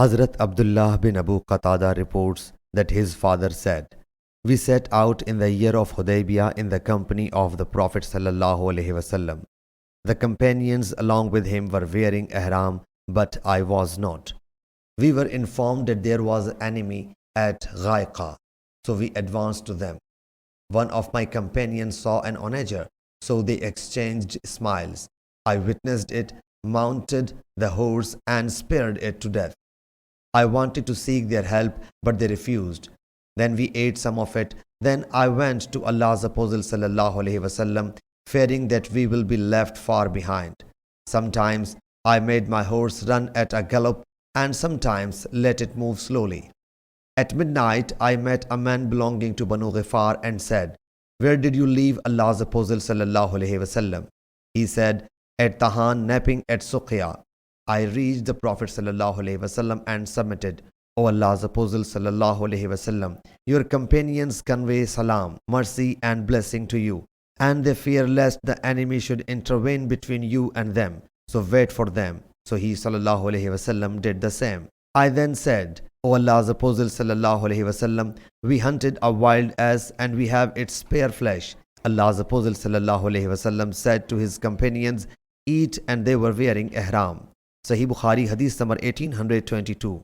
Hazrat Abdullah bin Abu Qatada reports that his father said, "We set out in the year of Hudaybiyah in the company of the Prophet ﷺ. The companions along with him were wearing ihram, but I was not. We were informed that there was an enemy at Ghaiqa, so we advanced to them. One of my companions saw an onager, so they exchanged smiles. I witnessed it, mounted the horse, and speared it to death. I wanted to seek their help, but they refused. Then we ate some of it. Then I went to Allah's Apostle ﷺ, fearing that we will be left far behind. Sometimes I made my horse run at a gallop, and sometimes let it move slowly. At midnight, I met a man belonging to Banu Ghifar and said, 'Where did you leave Allah's Apostle ﷺ?' He said, 'At Tahan, napping at Suqya.' I reached the Prophet ﷺ and submitted, 'O Allah's Apostle ﷺ, your companions convey salam, mercy and blessing to you, and they fear lest the enemy should intervene between you and them. So wait for them.' So he ﷺ did the same. I then said, 'O Allah's Apostle ﷺ, we hunted a wild ass and we have its spare flesh.' Allah's Apostle ﷺ said to his companions, 'Eat,' and they were wearing ihram. Sahih Bukhari Hadith number 1822.